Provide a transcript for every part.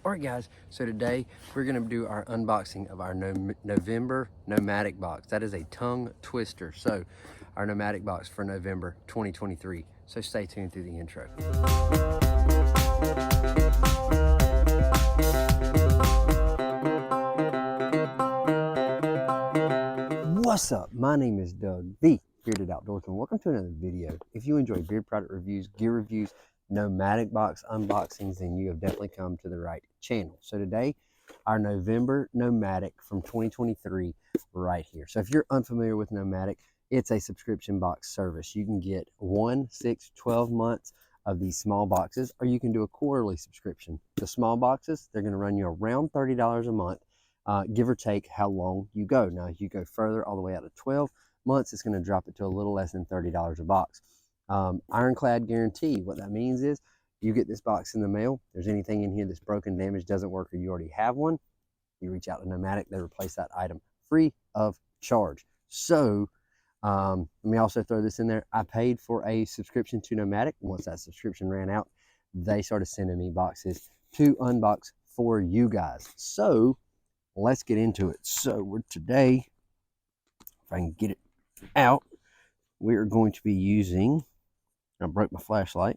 Alright guys, so today we're going to do our unboxing of our November Nomadik Box. That is a tongue twister. So our Nomadik Box for November 2023. So stay tuned through the intro. What's up? My name is Doug, the Bearded Outdoorsman. Welcome to another video. If you enjoy beard product reviews, gear reviews, Nomadik Box unboxings, then you have definitely come to the right channel. So today, our November Nomadik from 2023 right here. So if you're unfamiliar with Nomadik, it's a subscription box service. You can get 1, 6, 12 months of these small boxes, or you can do a quarterly subscription. The small boxes, they're going to run you around $30 a month, give or take how long you go. Now, if you go further, all the way out to 12 months, it's going to drop it to a little less than $30 a box. Ironclad guarantee. What that means is you get this box in the mail. If there's anything in here that's broken, damaged, doesn't work, or you already have one, you reach out to Nomadik, they replace that item free of charge. So let me also throw this in there. I paid for a subscription to Nomadik. Once that subscription ran out, they started sending me boxes to unbox for you guys. So let's get into it. So today, if I can get it out, we are going to be using, I broke my flashlight.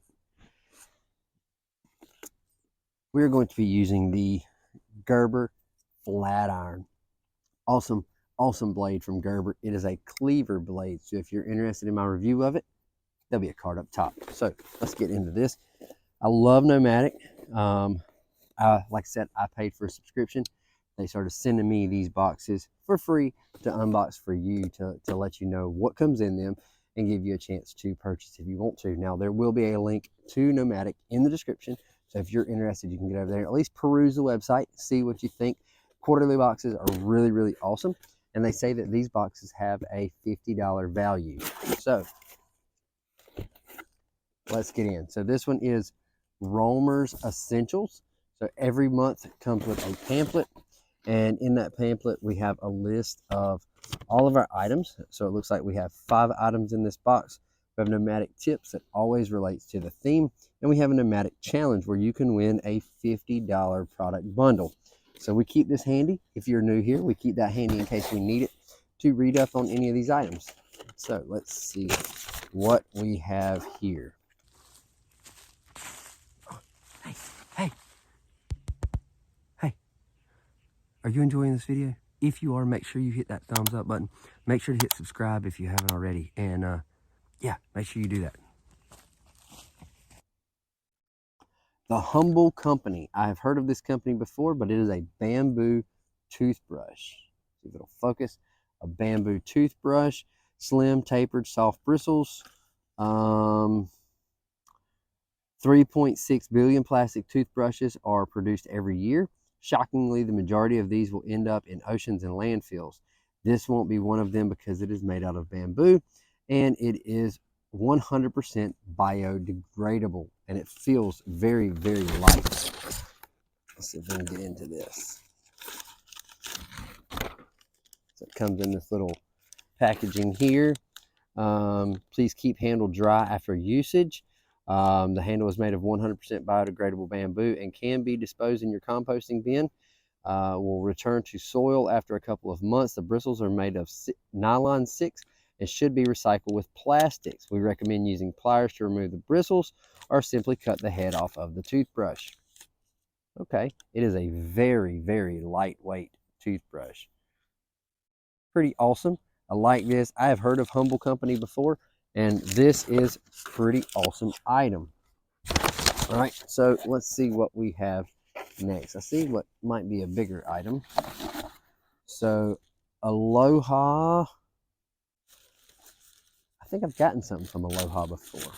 We're going to be using the Gerber flat iron. Awesome blade from Gerber. It is a cleaver blade. So if you're interested in my review of it, there'll be a card up top. So let's get into this. I love Nomadik. Like I said, I paid for a subscription. They started sending me these boxes for free to unbox for you, to let you know what comes in them and give you a chance to purchase if you want to. Now, there will be a link to Nomadik in the description. So if you're interested, you can get over there, at least peruse the website, see what you think. Quarterly boxes are really, really awesome. And they say that these boxes have a $50 value. So let's get in. So this one is Roamer's Essentials. So every month it comes with a pamphlet. And in that pamphlet, we have a list of all of our items. So it looks like we have 5 items in this box. We have Nomadik tips that always relates to the theme. And we have a Nomadik challenge where you can win a $50 product bundle. So we keep this handy. If you're new here, we keep that handy in case we need it to read up on any of these items. So let's see what we have here. Hey. Are you enjoying this video? If you are, make sure you hit that thumbs up button. Make sure to hit subscribe if you haven't already. And yeah, make sure you do that. The Humble Company. I have heard of this company before, but it is a bamboo toothbrush. See if it'll focus. A bamboo toothbrush. Slim, tapered, soft bristles. 3.6 billion plastic toothbrushes are produced every year. Shockingly, the majority of these will end up in oceans and landfills. This won't be one of them because it is made out of bamboo and it is 100% biodegradable, and it feels very, very light. Let's see if we can get into this. So it comes in this little packaging here. Please keep handle dry after usage. The handle is made of 100% biodegradable bamboo and can be disposed in your composting bin. Will return to soil after a couple of months. The bristles are made of nylon 6 and should be recycled with plastics. We recommend using pliers to remove the bristles or simply cut the head off of the toothbrush. Okay, it is a very, very lightweight toothbrush. Pretty awesome. I like this. I have heard of Humble Company before, and this is a pretty awesome item. All right, so let's see what we have next. I see what might be a bigger item. So Aloha. I think I've gotten something from Aloha before.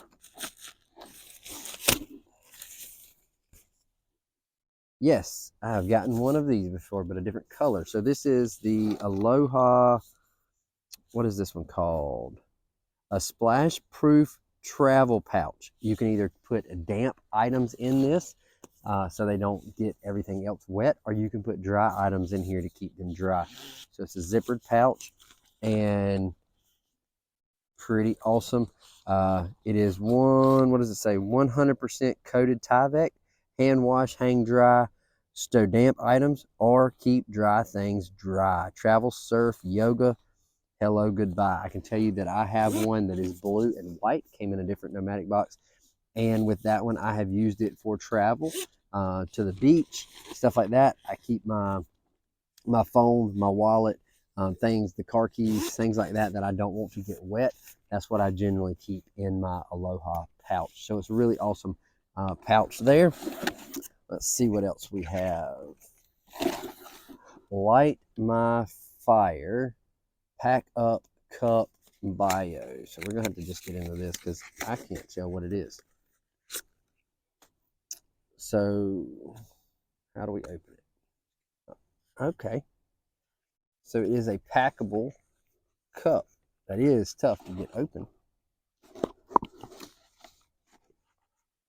Yes, I have gotten one of these before, but a different color. So this is the Aloha, what is this one called? A splash-proof travel pouch. You can either put damp items in this so they don't get everything else wet, or you can put dry items in here to keep them dry. So it's a zippered pouch and pretty awesome. It is what does it say? 100% coated Tyvek, hand wash, hang dry, Stow damp items or keep dry things dry. Travel, surf, yoga, hello, goodbye. I can tell you that I have one that is blue and white, came in a different Nomadik box. And with that one, I have used it for travel, to the beach, stuff like that. I keep my phone, my wallet, things, the car keys, things like that that I don't want to get wet. That's what I generally keep in my Aloha pouch. So it's a really awesome pouch there. Let's see what else we have. Light My Fire, Pack Up Cup Bio. So we're going to have to just get into this because I can't tell what it is. So how do we open it? Okay. So it is a packable cup. That is tough to get open.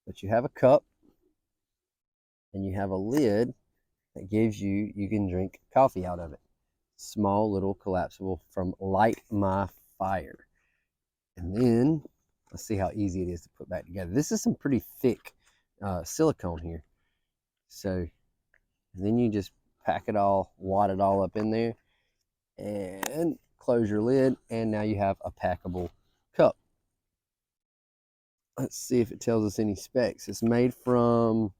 But you have a cup and you have a lid that gives you can drink coffee out of it. Small little collapsible from Light My Fire. And then let's see how easy it is to put back together. This is some pretty thick silicone here. So then you just pack it all, wad it all up in there, and close your lid, and now you have a packable cup. Let's see if it tells us any specs. It's made from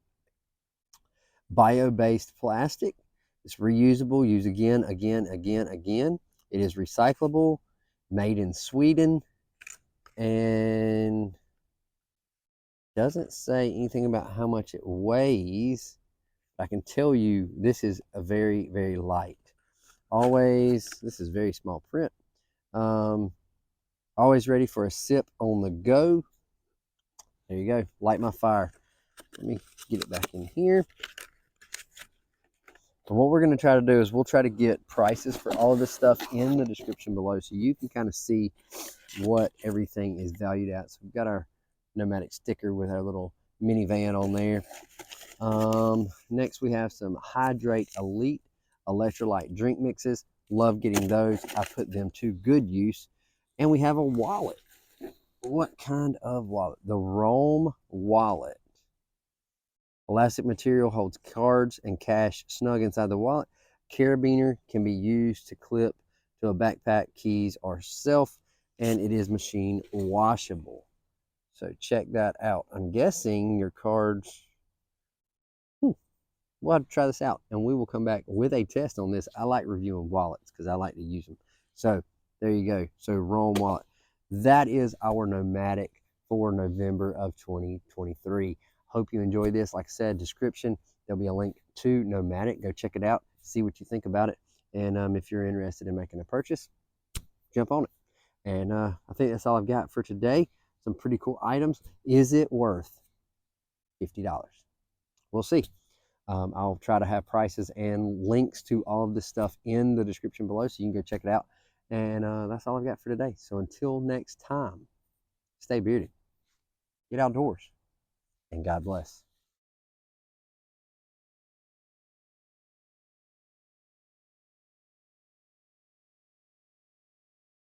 bio-based plastic. It's reusable, use again, again, again, again. It is recyclable, made in Sweden, and doesn't say anything about how much it weighs. I can tell you this is a very, very light. Always, this is very small print. Always ready for a sip on the go. There you go, Light My Fire. Let me get it back in here. And what we're going to try to do is we'll try to get prices for all of this stuff in the description below so you can kind of see what everything is valued at. So we've got our Nomadik sticker with our little minivan on there. Next we have some Hydrate Elite electrolyte drink mixes. Love getting those. I put them to good use. And we have a wallet. What kind of wallet? The Roam wallet. Elastic material holds cards and cash snug inside the wallet. Carabiner can be used to clip to a backpack, keys, or shelf, and it is machine washable. So check that out. I'm guessing your cards. We'll have to try this out, and we will come back with a test on this. I like reviewing wallets because I like to use them. So there you go. So Roam wallet. That is our Nomadik for November of 2023. Hope you enjoyed this. Like I said, description, there'll be a link to Nomadik. Go check it out, see what you think about it. And if you're interested in making a purchase, jump on it. And I think that's all I've got for today. Some pretty cool items. Is it worth $50? We'll see. I'll try to have prices and links to all of this stuff in the description below so you can go check it out. And that's all I've got for today. So until next time, stay bearded, get outdoors, and God bless.